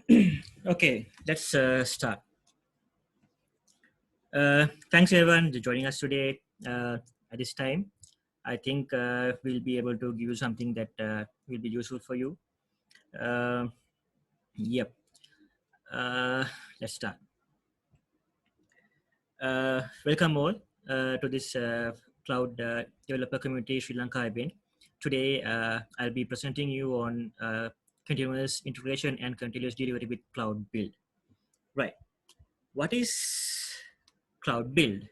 Okay, let's start. Thanks everyone for joining us today at this time. I think we'll be able to give you something that will be useful for you. Uh, yep. Uh, let's start. Welcome all to this Cloud Developer Community Sri Lanka event. Today, I'll be presenting you on continuous integration and continuous delivery with Cloud Build. Right. What is Cloud Build?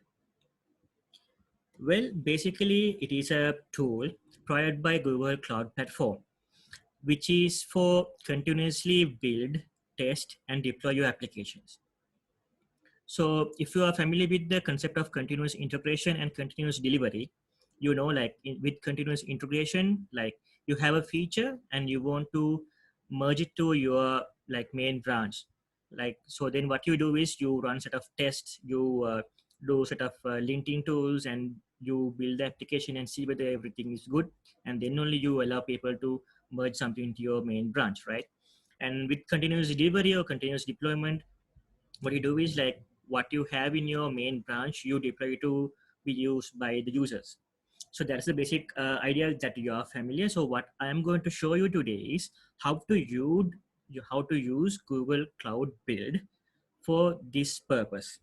Well, basically, it is a tool provided by Google Cloud Platform, which is for continuously build, test, and deploy your applications. So, if you are familiar with the concept of continuous integration and continuous delivery, you know, like with continuous integration, like you have a feature and you want to merge it to your like main branch. Like so, then what you do is you run set of tests, you do set of linting tools, and you build the application and see whether everything is good, and then only you allow people to merge something into your main branch, right? And with continuous delivery or continuous deployment, what you do is like what you have in your main branch you deploy to be used by the users. So that's the basic idea that you are familiar. So what I am going to show you today is how to use Google Cloud Build for this purpose.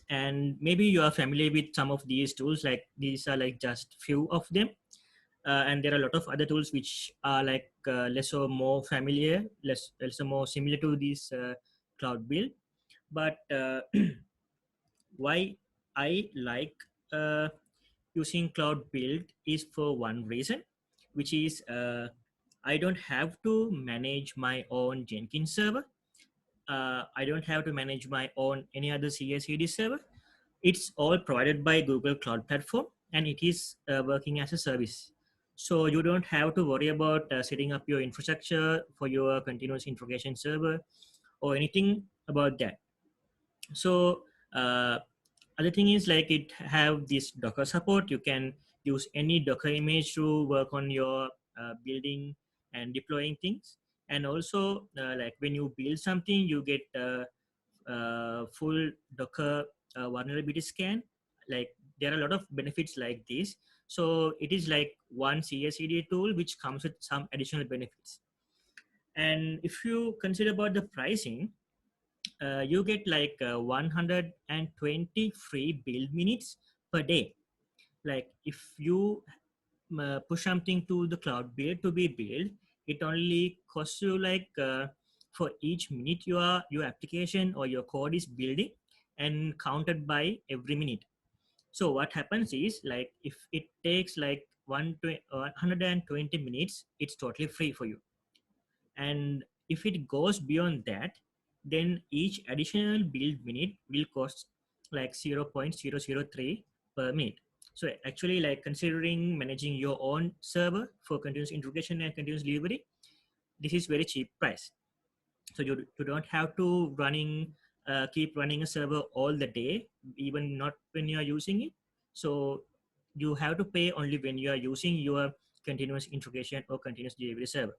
And maybe you are familiar with some of these tools, like these are like just few of them. And there are a lot of other tools which are like less or more familiar, less or more similar to this Cloud Build. But why I like using Cloud Build is for one reason, which is I don't have to manage my own Jenkins server. I don't have to manage my own any other CI/CD server. It's all provided by Google Cloud Platform, and it is working as a service. So you don't have to worry about setting up your infrastructure for your continuous integration server or anything about that. So other thing is like it have this Docker support. You can use any Docker image to work on your building and deploying things. And also like when you build something, you get full Docker vulnerability scan. Like there are a lot of benefits like this. So it is like one CI/CD tool which comes with some additional benefits. And if you consider about the pricing, you get like 120 free build minutes per day. Like if you push something to the Cloud Build to be built, it only costs you like for each minute your application or your code is building, and counted by every minute. So what happens is like if it takes like 120 minutes, it's totally free for you. And if it goes beyond that, then each additional build minute will cost like 0.003 per minute. So actually, like considering managing your own server for continuous integration and continuous delivery, this is very cheap price. So you don't have to keep running a server all the day, even not when you are using it. So you have to pay only when you are using your continuous integration or continuous delivery server.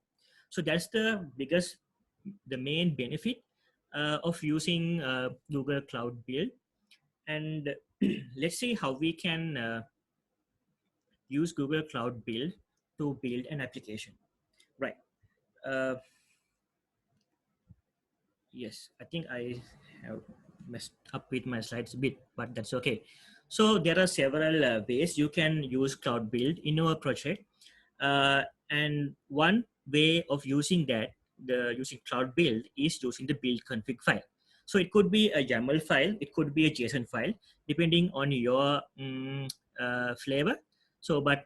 So that's the main benefit of using Google Cloud Build. And let's see how we can use Google Cloud Build to build an application. Right. Uh, yes, I think I have messed up with my slides a bit, but that's okay. So there are several ways you can use Cloud Build in your project. And one way of using using Cloud Build is using the build config file. So it could be a YAML file, it could be a JSON file, depending on your flavor. So, but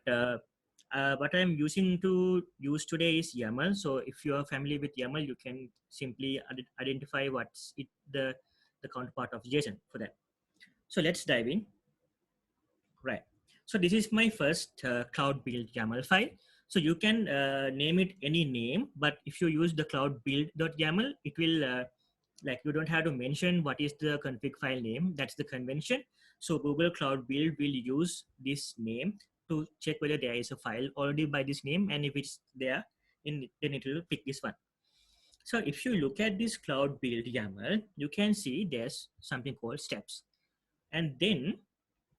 what I'm using to use today is YAML. So if you are familiar with YAML, you can simply identify what's the counterpart of JSON for that. So let's dive in. Right. So this is my first Cloud Build YAML file. So you can name it any name, but if you use the cloud build.yaml, it will like you don't have to mention what is the config file name. That's the convention. So Google Cloud Build will use this name to check whether there is a file already by this name, and if it's there, then it will pick this one. So if you look at this cloud build YAML, you can see there's something called steps. And then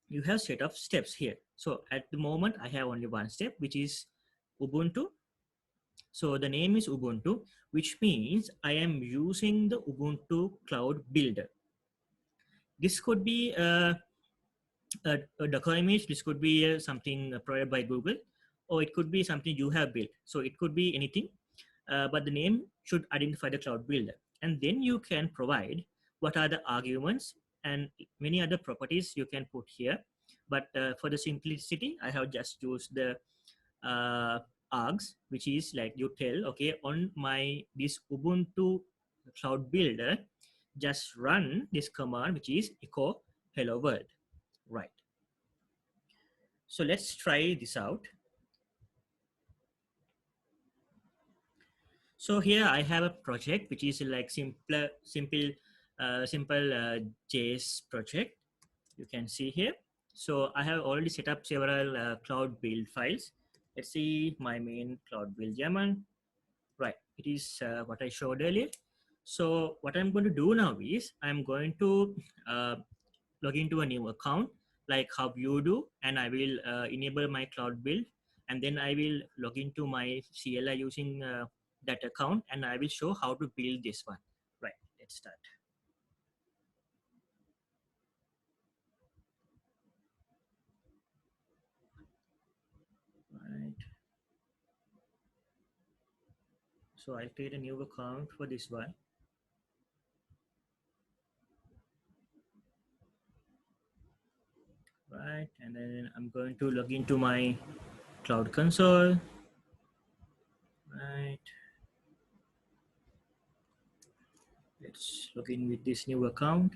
you have set of steps here. So at the moment, I have only one step, which is Ubuntu. So the name is Ubuntu, which means I am using the Ubuntu Cloud Builder. This could be a Docker image. This could be something provided by Google, or it could be something you have built. So it could be anything, but the name should identify the cloud builder. And then you can provide what are the arguments and many other properties you can put here. But for the simplicity, I have just used the args, which is like you tell, okay, on my this Ubuntu cloud builder, just run this command, which is echo hello world. Right. So let's try this out. So here I have a project which is like simple JS project. You can see here. So I have already set up several cloud build files. Let's see my main cloud build YAML. Right, it is what I showed earlier. So what I'm going to do now is I'm going to log into a new account like how you do, and I will enable my cloud build, and then I will log into my CLI using that account, and I will show how to build this one. Right, let's start. Right. So I'll create a new account for this one. Right, and then I'm going to log into my cloud console. Right. Let's log in with this new account.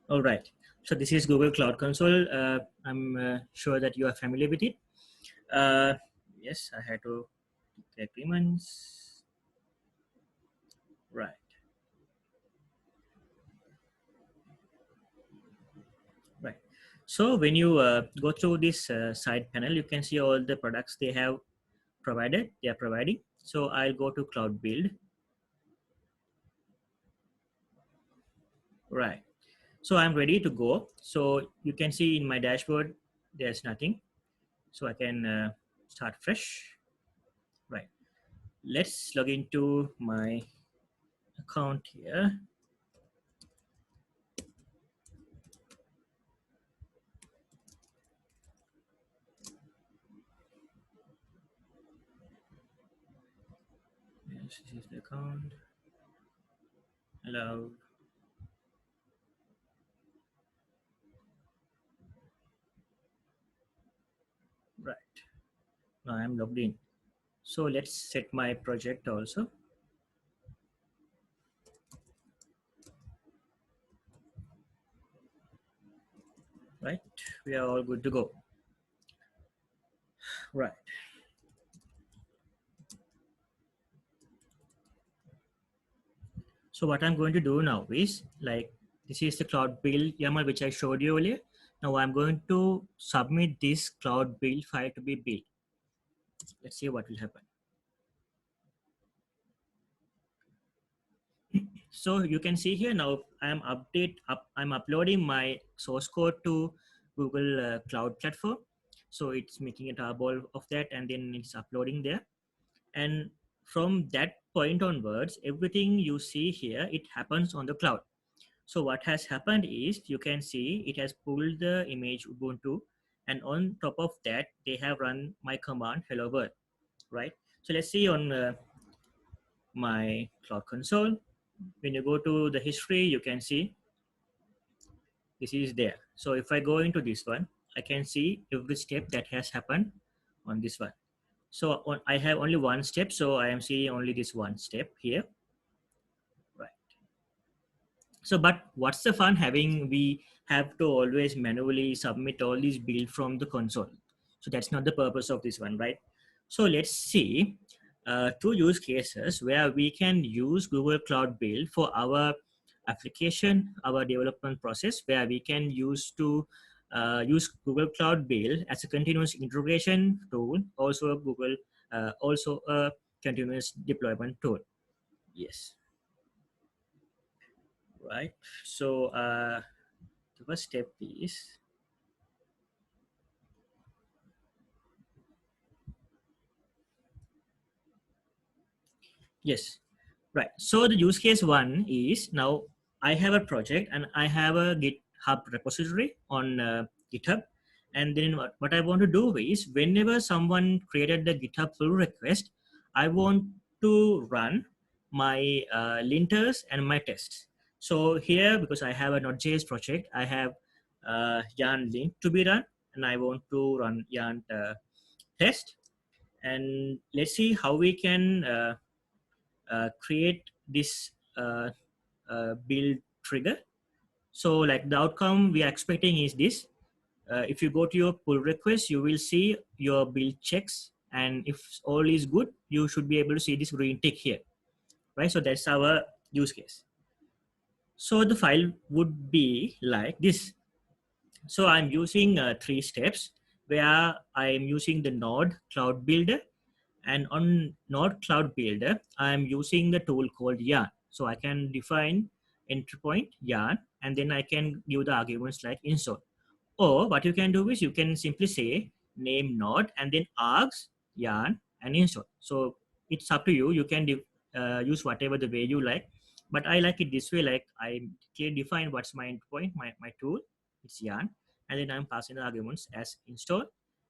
All right. So this is Google Cloud Console. I'm sure that you are familiar with it. Yes, I had to the agreements. Right. Right. So when you go through this side panel, you can see all the products they have provided. They are providing. So I'll go to Cloud Build. Right. So I'm ready to go. So you can see in my dashboard, there's nothing. So I can start fresh. Right. Let's log into my account here. Yes, this is the account. Hello. Right. Now I'm logged in. So let's set my project also. Right. We are all good to go. Right. So what I'm going to do now is like, this is the cloud build YAML which I showed you earlier. Now I'm going to submit this cloud build file to be built. Let's see what will happen. So you can see here now I'm uploading my source code to Google Cloud Platform. So it's making a tarball of that, and then it's uploading there. And from that point onwards, everything you see here, it happens on the cloud. So what has happened is you can see it has pulled the image Ubuntu, and on top of that, they have run my command hello world, right? So let's see on my cloud console. When you go to the history, you can see this is there. So if I go into this one, I can see every step that has happened on this one. So I have only one step, so I am seeing only this one step here, right? So, but what's the fun having we have to always manually submit all these build from the console? So that's not the purpose of this one, right? So let's see two use cases where we can use Google Cloud Build for our application, our development process, where we can use Google Cloud Build as a continuous integration tool, also a continuous deployment tool. Yes, right. So the first step is, yes, right. So the use case one is, now I have a project and I have a GitHub repository on GitHub. And then what I want to do is, whenever someone created the GitHub pull request, I want to run my linters and my tests. So here, because I have a Node.js project, I have yarn lint to be run, and I want to run yarn test. And let's see how we can create this build trigger. So like the outcome we are expecting is this. If you go to your pull request, you will see your build checks, and if all is good, you should be able to see this green tick here, right? So that's our use case. So the file would be like this. So I'm using three steps where I'm using the Node Cloud Builder. And on Node Cloud Builder, I'm using the tool called yarn. So I can define entry point yarn, and then I can give the arguments like install. Or what you can do is, you can simply say name node and then args yarn and install. So it's up to you. You can use whatever the way you like. But I like it this way. Like, I clearly define what's my endpoint, my tool. It's yarn, and then I'm passing the arguments as install,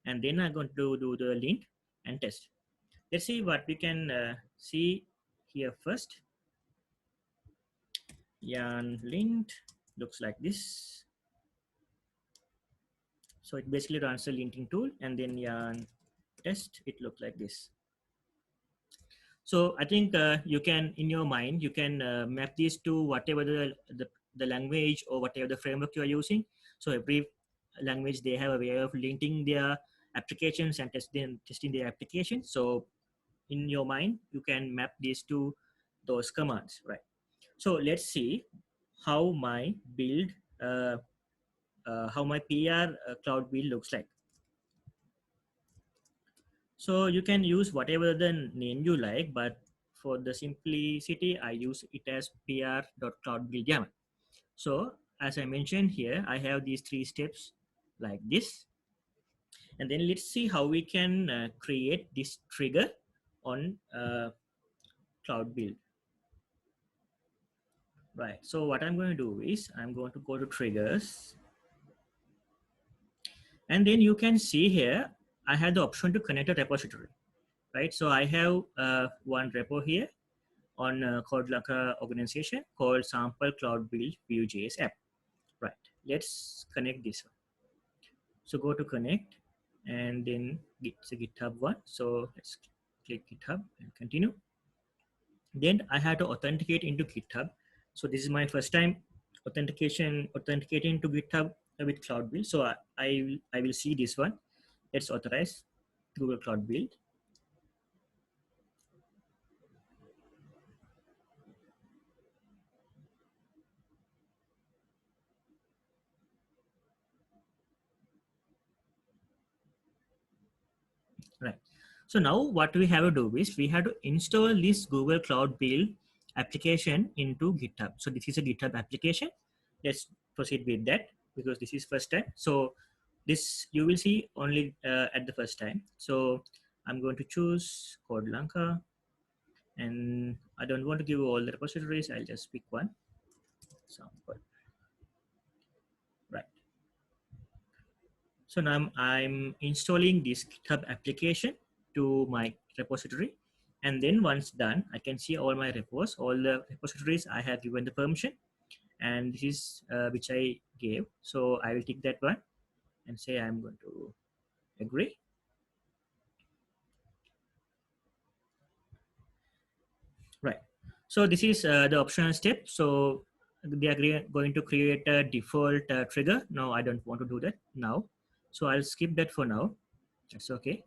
and then I'm going to do the lint and test. Let's see what we can see here first. Yarn lint looks like this. So it basically runs the linting tool, and then yarn test, it looks like this. So I think you can, in your mind, you can map these to whatever the language or whatever the framework you are using. So every language, they have a way of linting their applications and testing their application. So in your mind, you can map these to those commands, right? So let's see how my build, how my PR cloud build looks like. So you can use whatever the name you like, but for the simplicity, I use it as pr.cloudbuild. So as I mentioned here, I have these three steps like this. And then let's see how we can create this trigger on cloud build. Right. So what I'm going to do is, I'm going to go to triggers. And then you can see here, I have the option to connect a repository, right? So I have one repo here on CodeLaka organization called sample cloud build Vue.js app. Right. Let's connect this one. So go to connect, and then it's a GitHub one. So let's click GitHub and continue. Then I had to authenticate into GitHub. So this is my first time authenticating to GitHub with Cloud Build. So I will see this one. Let's authorize Google Cloud Build. Right. So now what we have to do is, we have to install this Google Cloud Build application into GitHub. So this is a GitHub application. Let's proceed with that, because this is first time. So this you will see only at the first time. So I'm going to choose CodeLanka, and I don't want to give all the repositories. I'll just pick one. Sample. Right. So now I'm installing this GitHub application to my repository. And then once done, I can see all my repos, all the repositories I have given the permission. And this is which I gave. So I will tick that one and say I'm going to agree. Right. So this is the optional step. So they are going to create a default trigger. No, I don't want to do that now. So I'll skip that for now. That's okay.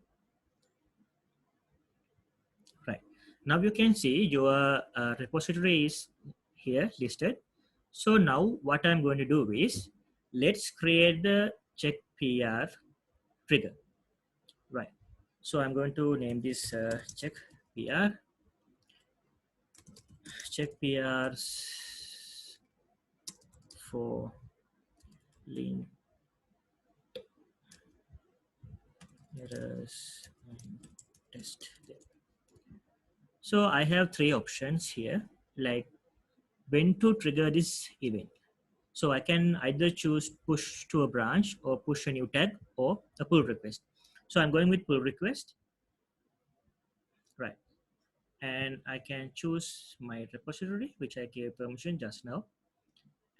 Right. Now you can see your repository is here listed. So now what I'm going to do is, let's create the check PR trigger. Right. So I'm going to name this check PR, check PRs for link errors and test them. So I have three options here, like when to trigger this event. So I can either choose push to a branch or push a new tag or a pull request. So I'm going with pull request, right? And I can choose my repository, which I gave permission just now.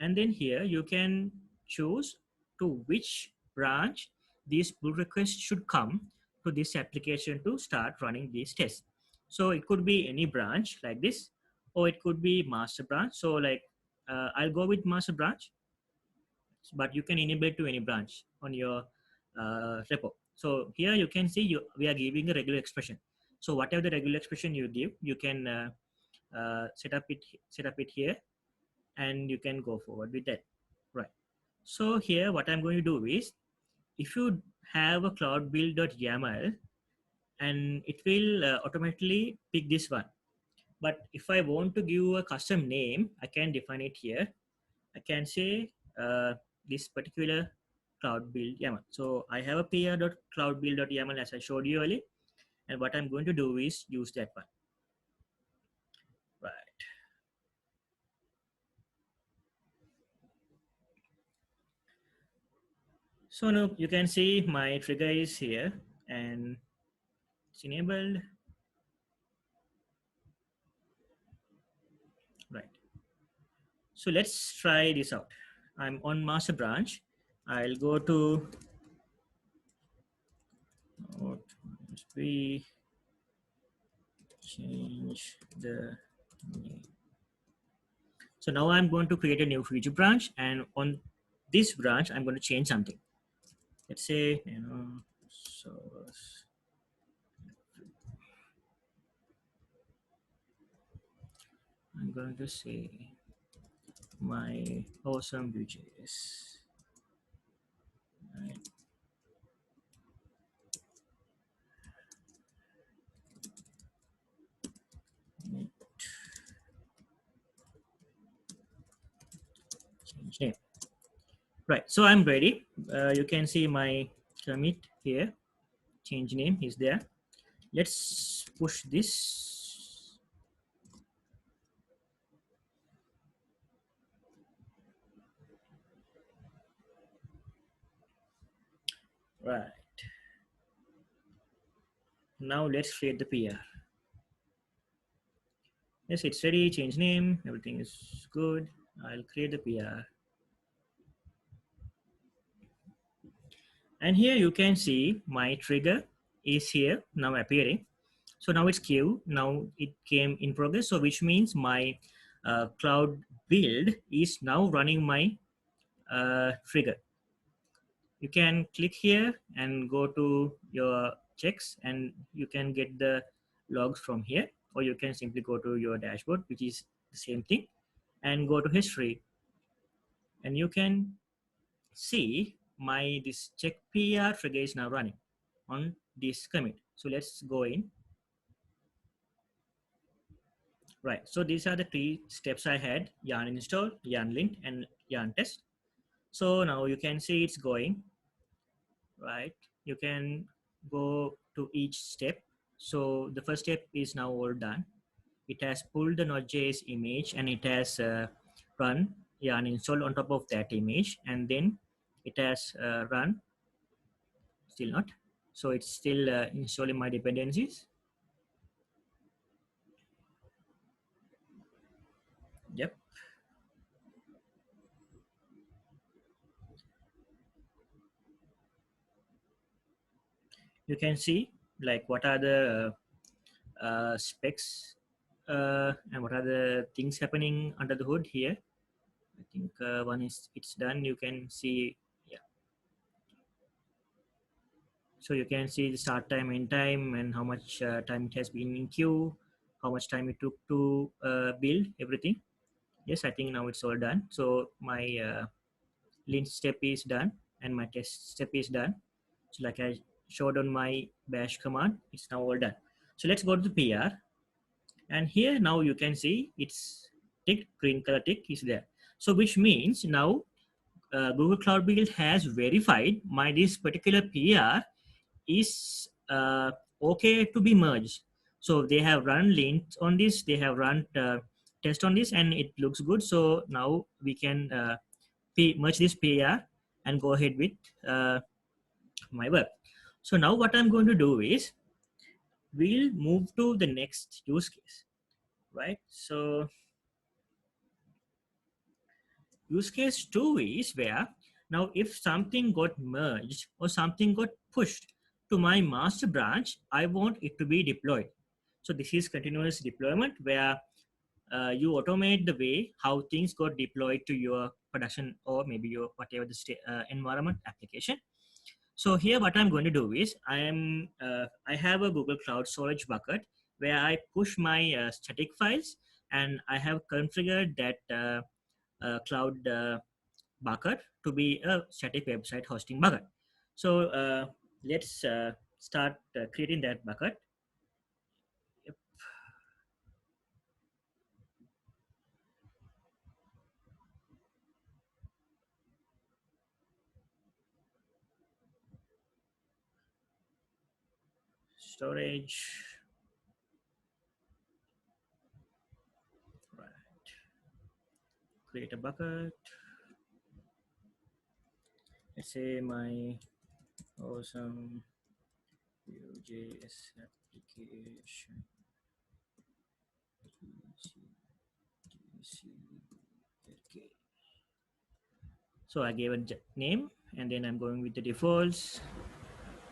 And then here you can choose to which branch these pull requests should come to this application to start running these tests. So it could be any branch like this, or it could be master branch. So like I'll go with master branch, but you can enable to any branch on your repo. So here you can see we are giving a regular expression. So whatever the regular expression you give, you can set up it here, and you can go forward with that. Right. So here what I'm going to do is, if you have a cloud build.yaml, and it will automatically pick this one. But if I want to give a custom name, I can define it here. I can say this particular cloud build YAML. So I have a pr.cloudbuild.yaml as I showed you earlier. And what I'm going to do is use that one. Right. So now you can see my trigger is here and it's enabled. Right. So let's try this out. I'm on master branch. I'll go to we change the name. So now I'm going to create a new feature branch, and on this branch, I'm going to change something. Let's say, so I'm going to say my awesome Vue.js. Right. Change name. Right. So I'm ready. You can see my commit here. Change name is there. Let's push this. Right. Now let's create the PR. Yes, it's ready. Change name. Everything is good. I'll create the PR. And here you can see my trigger is here now appearing. So now it's queue. Now it came in progress. So which means my cloud build is now running my trigger. You can click here and go to your checks, and you can get the logs from here, or you can simply go to your dashboard, which is the same thing, and go to history, and you can see my this check PR trigger is now running on this commit. So let's go in. Right. So these are the three steps I had: yarn install, yarn lint, and yarn test. So now you can see it's going. Right. You can go to each step. So the first step is now all done. It has pulled the Node.js image, and it has run yarn install on top of that image, and then it has run. Still not. So it's still installing my dependencies. Yep. You can see like what are the specs and what are the things happening under the hood here. I think it's done, you can see. Yeah, so you can see the start time, end time, and how much time it has been in queue, how much time it took to build everything. Yes, I think now it's all done. So my lint step is done and my test step is done. So like I showed on my bash command, it's now all done. So let's go to the PR, and here now you can see it's tick, green color tick is there. So which means now Google Cloud Build has verified my this particular PR is okay to be merged. So they have run links on this, they have run test on this, and it looks good. So now we can merge this PR and go ahead with my work. So now what I'm going to do is we'll move to the next use case, right? So use case 2 is where now if something got merged or something got pushed to my master branch, I want it to be deployed. So this is continuous deployment where you automate the way how things got deployed to your production or maybe your whatever the environment application. So here what I'm going to do is I have a Google Cloud Storage bucket where I push my static files, and I have configured that cloud bucket to be a static website hosting bucket. So let's start creating that bucket. Yep. Storage. Right. Create a bucket. Let's say my awesome Vue.js application. Okay. So I gave a name, and then I'm going with the defaults.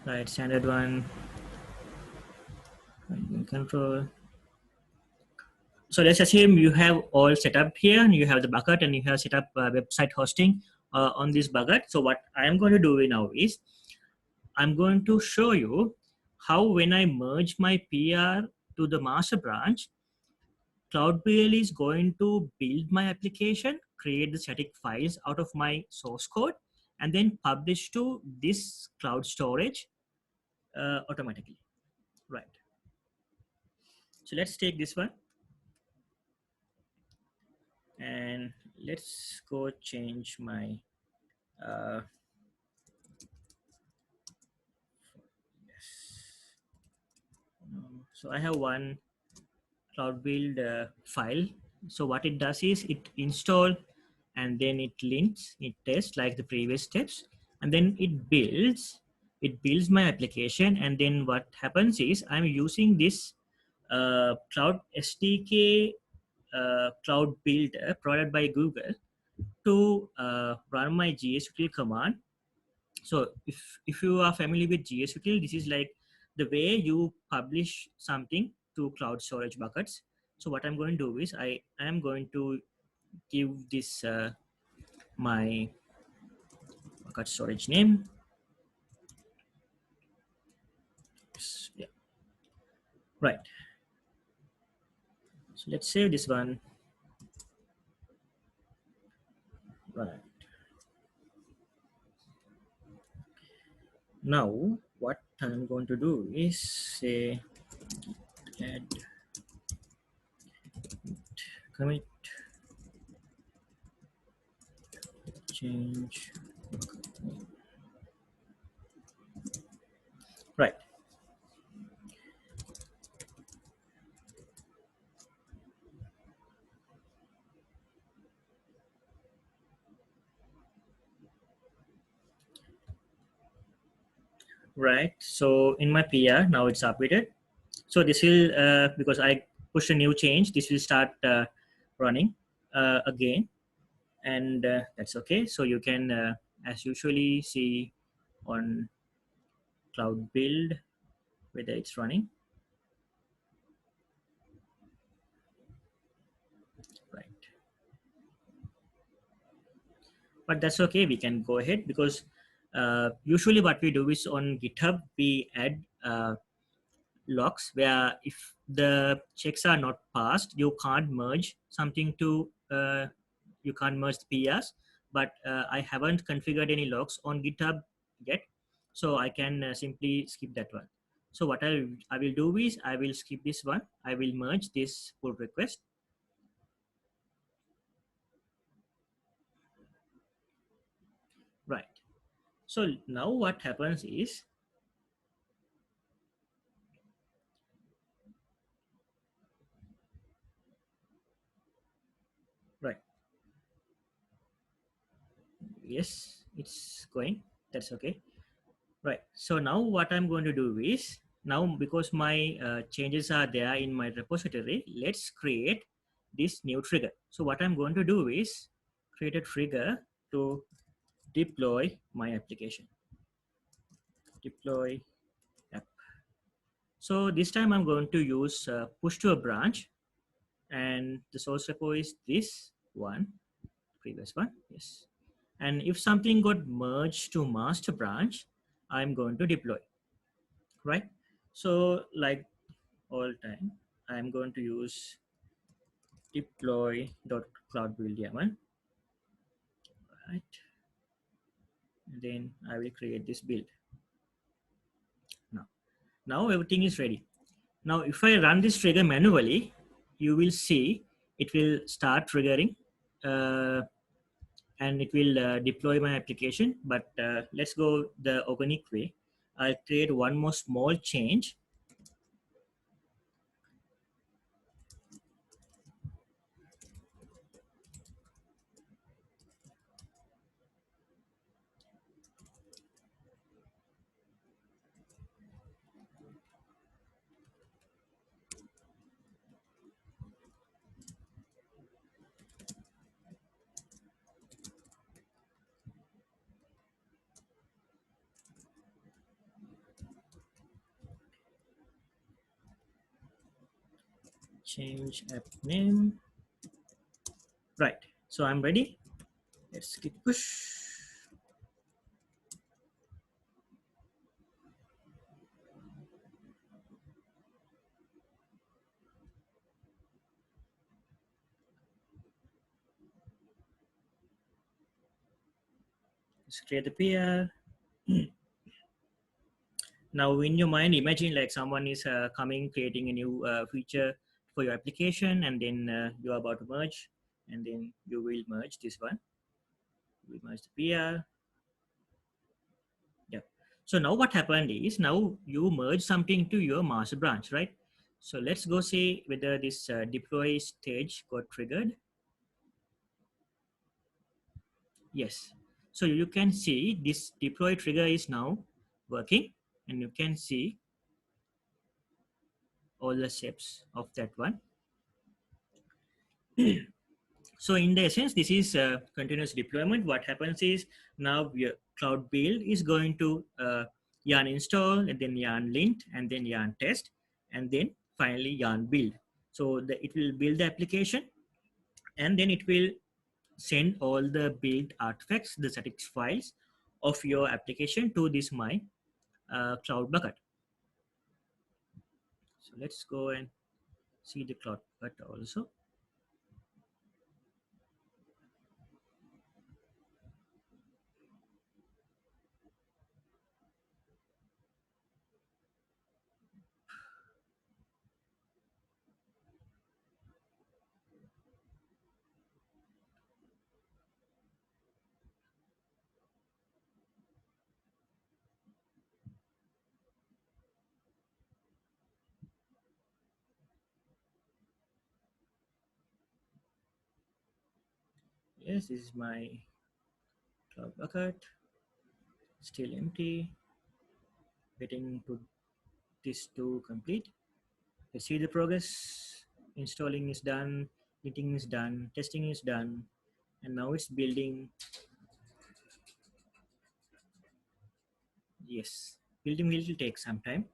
Right, standard one. Control. So let's assume you have all set up here, and you have the bucket, and you have set up website hosting on this bucket. So what I am going to do now is I'm going to show you how when I merge my PR to the master branch, CloudBL is going to build my application, create the static files out of my source code, and then publish to this cloud storage automatically. Right. So let's take this one, and let's go change my yes. So I have one cloud build file. So what it does is it install, and then it links, it tests like the previous steps, and then it builds my application. And then what happens is I'm using this cloud SDK cloud builder provided by Google to run my GSQL command. So if you are familiar with GSQL, this is like the way you publish something to cloud storage buckets. So what I'm going to do is I am going to give this my bucket storage name. Yeah. Right. So let's save this one. Right. Now what I'm going to do is say add commit change. Right. Right. So in my PR now it's updated. So this will because I push a new change, this will start running again, and that's okay. So you can as usually see on cloud build whether it's running. Right. but that's okay. We can go ahead because usually what we do is on GitHub we add logs where if the checks are not passed, you can't merge something to you can't merge the PRs. But I haven't configured any logs on GitHub yet, so I can simply skip that one. So what I will do is I will skip this one. I will merge this pull request. Right. So now what happens is, right. Yes, it's going. That's okay. Right. So now what I'm going to do is, now because my changes are there in my repository, let's create this new trigger. So what I'm going to do is create a trigger to deploy my application. Deploy app. So this time I'm going to use push to a branch, and the source repo is this one, previous one. Yes. And if something got merged to master branch, I'm going to deploy. Right. So like all time, I'm going to use deploy.cloudbuild.yaml, right? And then I will create this build. Now everything is ready. Now if I run this trigger manually, you will see it will start triggering uh, and it will deploy my application. But let's go the organic way. I'll create one more small change. Change app name. Right. So I'm ready. Let's git push. Let's create the PR. Now in your mind, imagine like someone is coming, creating a new feature for your application, and then you're about to merge, and then you will merge this one. We merge the PR. Yeah. So now what happened is, now you merge something to your master branch, right? So let's go see whether this deploy stage got triggered. Yes. So you can see this deploy trigger is now working, and you can see all the steps of that one. So in the essence, this is continuous deployment. What happens is, now your cloud build is going to yarn install, and then yarn lint, and then yarn test, and then finally yarn build. So it will build the application, and then it will send all the build artifacts, the static files of your application to this my cloud bucket. So let's go and see the cloud bucket also. Yes, this is my cloud bucket, still empty, waiting to this to complete. You see the progress. Installing is done, knitting is done, testing is done, and now it's building. Yes, building will take some time.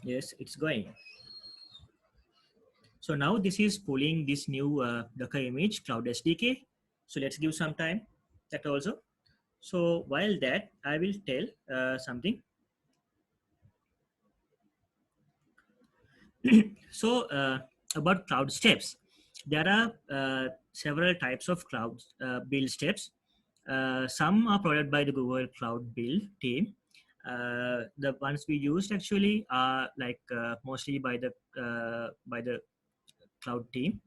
Yes, it's going. So now this is pulling this new Docker image Cloud SDK. So let's give some time that also. So while that, I will tell something. So about cloud steps, there are several types of cloud build steps. Some are provided by the Google Cloud Build team. The ones we used actually are like mostly by the cloud team.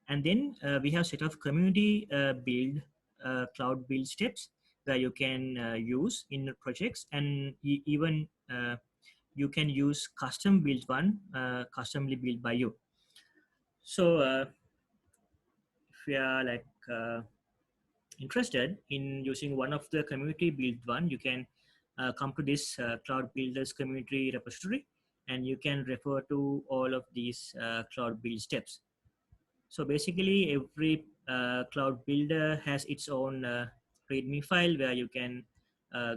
And then we have set of community build cloud build steps where you can use in your projects, and even you can use custom built one, customly built by you. So if you are like interested in using one of the community built one, you can come to this cloud builders community repository, and you can refer to all of these cloud build steps. So basically, every cloud builder has its own README file where you can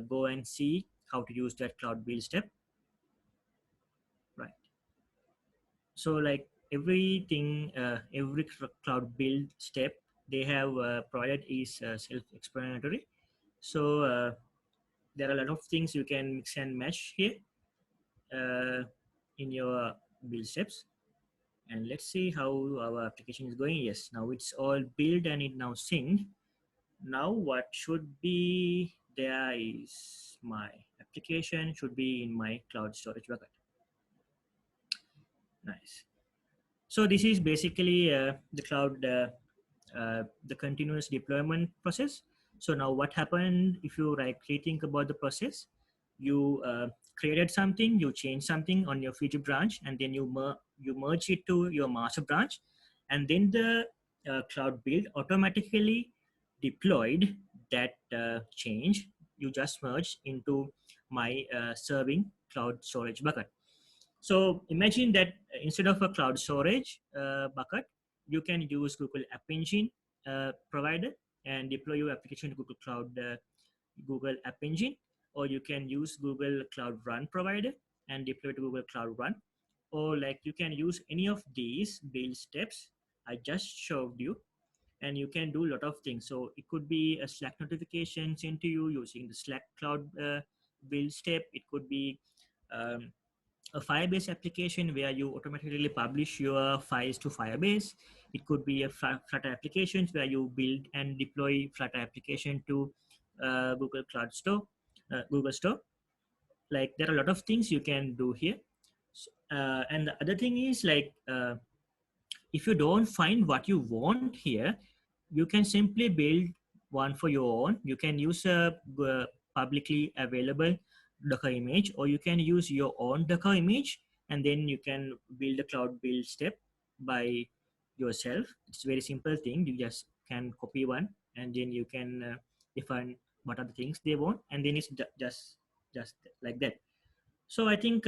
go and see how to use that cloud build step. Right. So like everything, every cloud build step they have provided is self-explanatory. So there are a lot of things you can mix and match here uh, in your build steps. And let's see how our application is going. Yes, now it's all built and it now synced. Now what should be there is my application should be in my cloud storage bucket. Nice. So this is basically the cloud, the continuous deployment process. So now what happened if you like rethink about the process? You created something, you change something on your future branch, and then you merge it to your master branch, and then the cloud build automatically deployed that change you just merged into my serving cloud storage bucket. So imagine that instead of a cloud storage bucket, you can use Google App Engine provider and deploy your application to Google App Engine, or you can use Google Cloud Run provider and deploy to Google Cloud Run, or like you can use any of these build steps I just showed you, and you can do a lot of things. So it could be a Slack notification sent to you using the Slack Cloud build step. It could be um, a Firebase application where you automatically publish your files to Firebase. It could be a Flutter applications where you build and deploy Flutter application to Google Cloud Store, Google Store. Like there are a lot of things you can do here. And the other thing is like if you don't find what you want here, you can simply build one for your own. You can use a publicly available Docker image, or you can use your own Docker image, and then you can build a cloud build step by yourself. It's a very simple thing. You just can copy one, and then you can define what are the things they want, and then it's just like that. So I think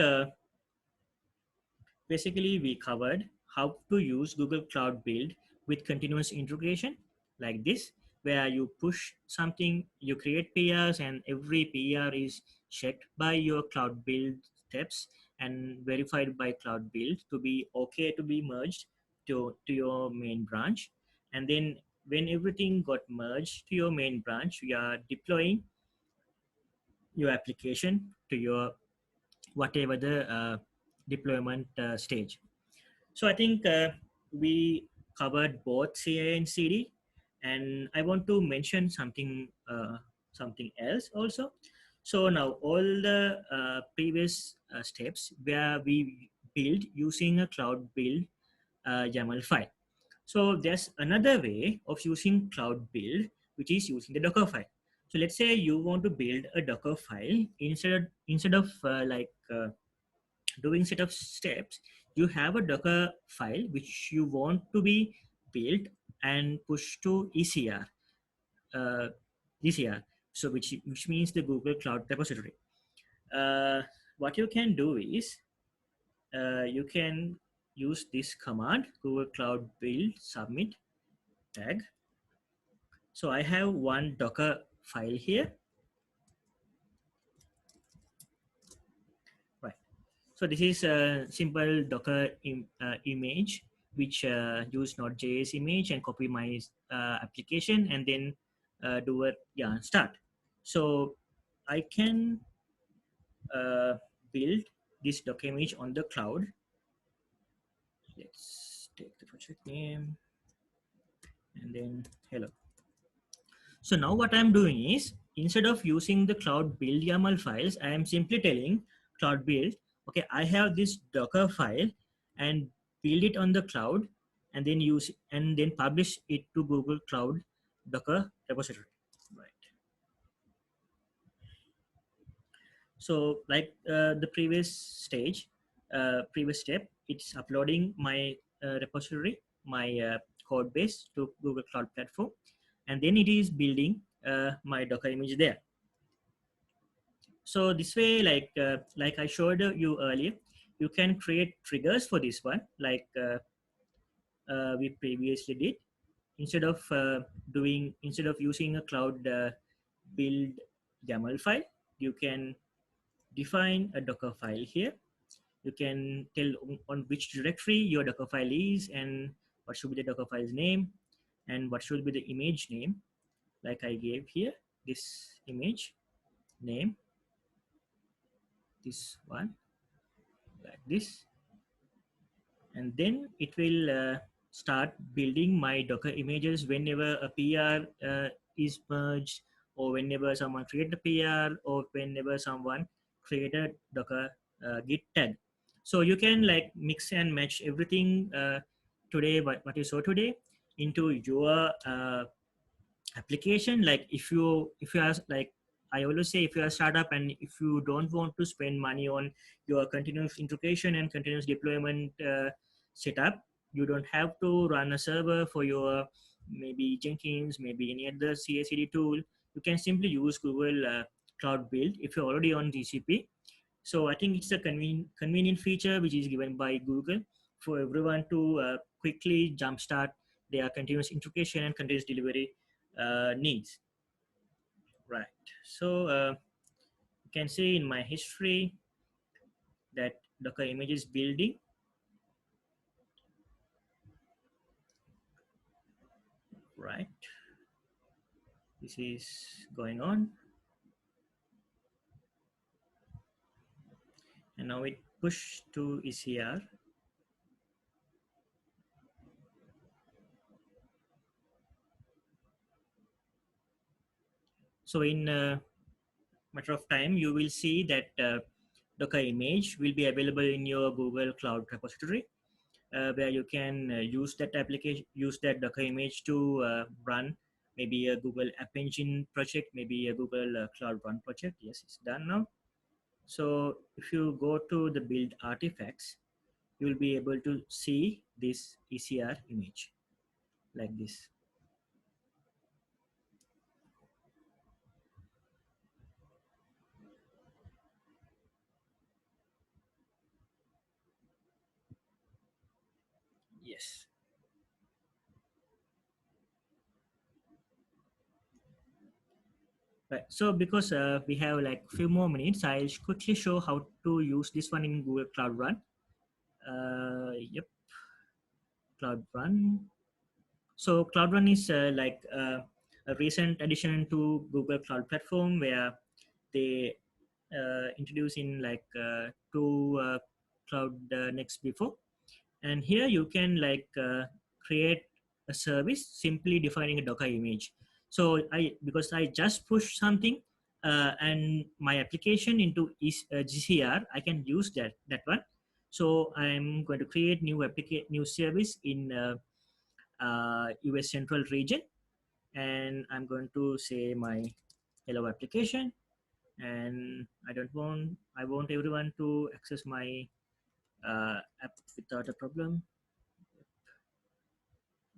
basically, we covered how to use Google Cloud Build with continuous integration like this, where you push something, you create PRs, and every PR is checked by your Cloud Build steps and verified by Cloud Build to be okay to be merged to your main branch. And then when everything got merged to your main branch, we are deploying your application to your whatever the deployment stage. So I think we covered both CA and CD, and I want to mention something else also. So now all the previous steps where we build using a cloud build YAML file. So there's another way of using cloud build, which is using the Docker file. So let's say you want to build a Docker file instead of doing set of steps. You have a Docker file which you want to be built and pushed to uh, ECR, so which means the Google Cloud Repository. Uh, what you can do is you can use this command Google Cloud Build Submit tag. So I have one Docker file here, right? So this is a simple Docker image which use Node.js image and copy my application and then do a start. So I can build this Docker image on the cloud. Let's take the project name and then hello. So now what I'm doing is, instead of using the cloud build YAML files, I am simply telling cloud build, okay, I have this Docker file and build it on the cloud and then use and then publish it to Google Cloud Docker repository. Right. So like the previous step, it's uploading my repository, my code base to Google Cloud Platform, and then it is building my Docker image there. So this way, like I showed you earlier, you can create triggers for this one, like we previously did. Instead of using a cloud build YAML file, you can define a Docker file here. You can tell on which directory your Docker file is and what should be the Docker file's name and what should be the image name, like I gave here, this image name, this one, like this, and then it will start building my Docker images whenever a PR is merged, or whenever someone create a PR, or whenever someone create a Docker git tag. So you can like mix and match everything today, what you saw today, into your application. Like if you are like, I always say, if you are a startup and if you don't want to spend money on your continuous integration and continuous deployment setup, you don't have to run a server for your maybe Jenkins, maybe any other CI/CD tool. You can simply use Google Cloud Build if you're already on GCP. So I think it's a convenient feature which is given by Google for everyone to quickly jumpstart their continuous integration and continuous delivery needs. Right. So you can see in my history that Docker image is building. Right. This is going on. And now it push to ECR. So in a matter of time, you will see that Docker image will be available in your Google Cloud repository, where you can use that application, use that Docker image to run maybe a Google App Engine project, maybe a Google Cloud Run project. Yes, it's done now. So if you go to the build artifacts, you will be able to see this ECR image like this. Yes. Right. So because we have like few more minutes, I'll quickly show how to use this one in Google Cloud Run. Yep, Cloud Run. So Cloud Run is a recent addition to Google Cloud Platform, where they introduce in like two cloud next before. And here you can like create a service simply defining a Docker image. So because I just push something and my application into GCR, I can use that one. So I'm going to create new service in US Central region, and I'm going to say my hello application, and I want everyone to access my app without a problem.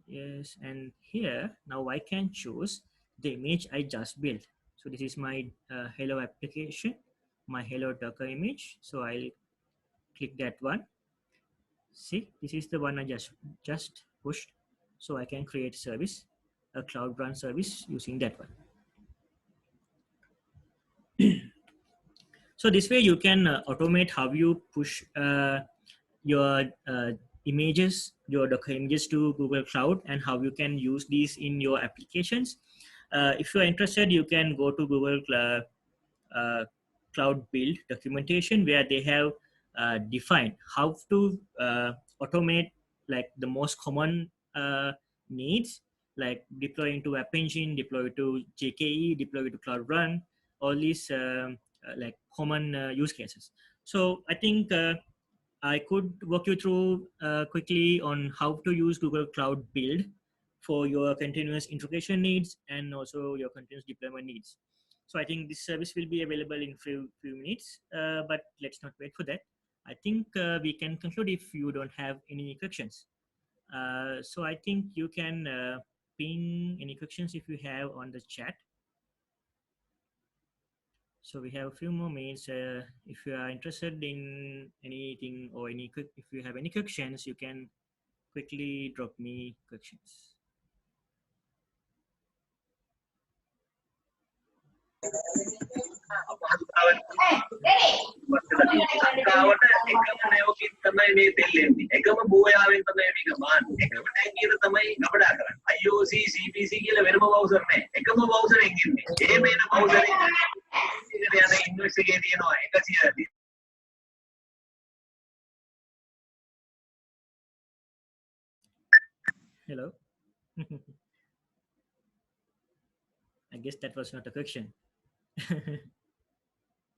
Yes, and here now I can choose the image I just built. So this is my hello application, my hello Docker image. So I'll click that one. See, this is the one I just pushed. So I can create service, a Cloud Run service using that one. So this way you can automate how you push your images, your Docker images to Google Cloud, and how you can use these in your applications. If you are interested, you can go to Google Cloud Build documentation, where they have defined how to automate like the most common needs, like deploy into App Engine, deploy to JKE, deploy to Cloud Run, all these like common use cases. So I think I could walk you through quickly on how to use Google Cloud Build for your continuous integration needs and also your continuous deployment needs. So I think this service will be available in few minutes, but let's not wait for that. I think we can conclude if you don't have any questions. So I think you can ping any questions if you have on the chat. So we have a few more minutes. If you are interested in anything or if you have any questions, you can quickly drop me questions. ලංකාවට එකම නයෝකින් තමයි මේ දෙල්ලෙන්නේ. එකම බෝයාවෙන් තමයි මේක මාන්නේ. එකම tag එක තමයි අපඩා කරන්නේ. IOC CPC කියලා වෙනම බවුසර් නැහැ. එකම බවුසරෙන් ඉන්නේ. ඒ මේන බවුසරෙන් ඉතින් යන ඉන්වෙස්ට් එකේ තියෙනවා 100. Hello. I guess that was not a question.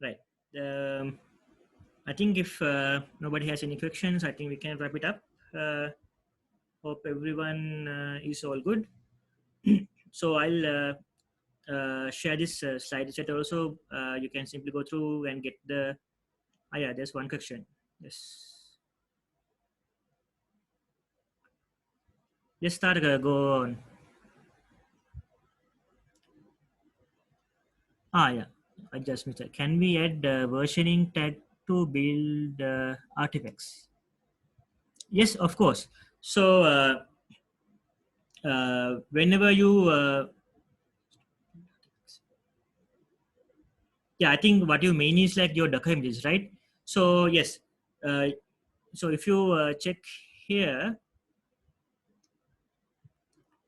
Right. I think if nobody has any questions, I think we can wrap it up. Hope everyone is all good. So I'll share this slide set also. You can simply go through and get the. Yeah, there's one question. Yes. Let's start. Go on. Yeah. I just missed it. Can we add versioning tag to build artifacts? Yes, of course. So whenever you I think what you mean is like your Docker images, right? So yes, so if you check here,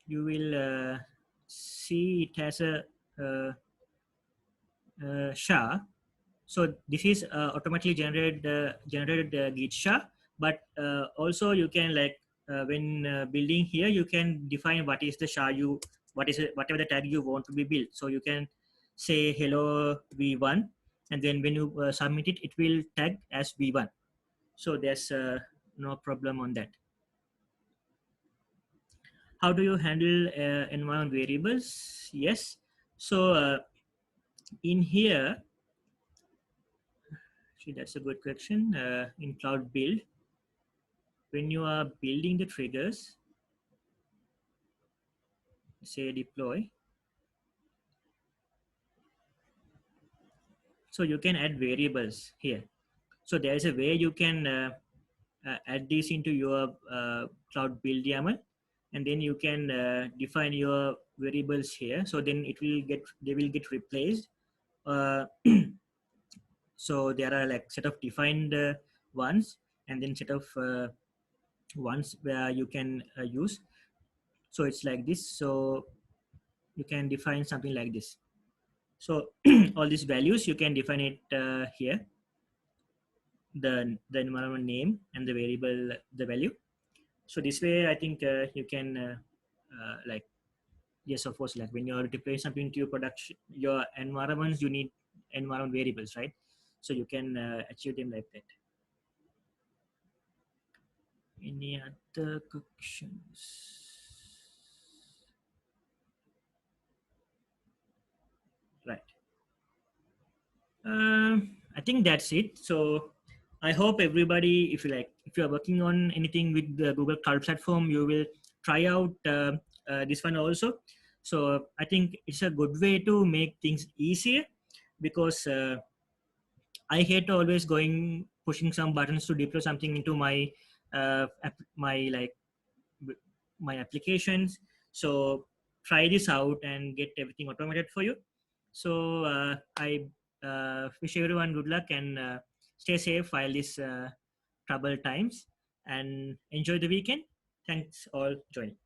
you will see it has a SHA. So this is automatically generated Git SHA, but also you can like when building here, you can define what is the SHA whatever the tag you want to be built. So you can say hello v1, and then when you submit it, it will tag as v1. So there's no problem on that. How do you handle environment variables? Yes. So in here, actually that's a good question. In Cloud Build, when you are building the triggers, say deploy, so you can add variables here. So there is a way you can add this into your Cloud Build YAML, and then you can define your variables here. So then they will get replaced. So there are like set of defined ones, and then set of ones where you can use. So it's like this. So you can define something like this. So all these values you can define it here. The environment name and the variable, the value. So this way, I think you can like, yes, of course, like when you're deploying something to your production, your environments, you need environment variables, right? So you can achieve them like that. Any other questions? Right. I think that's it. So I hope everybody, if you are working on anything with the Google Cloud Platform, you will try out this one also. So I think it's a good way to make things easier, because I hate always pushing some buttons to deploy something into my my applications. So try this out and get everything automated for you. So I wish everyone good luck and stay safe while these troubled times. and enjoy the weekend. Thanks all joining.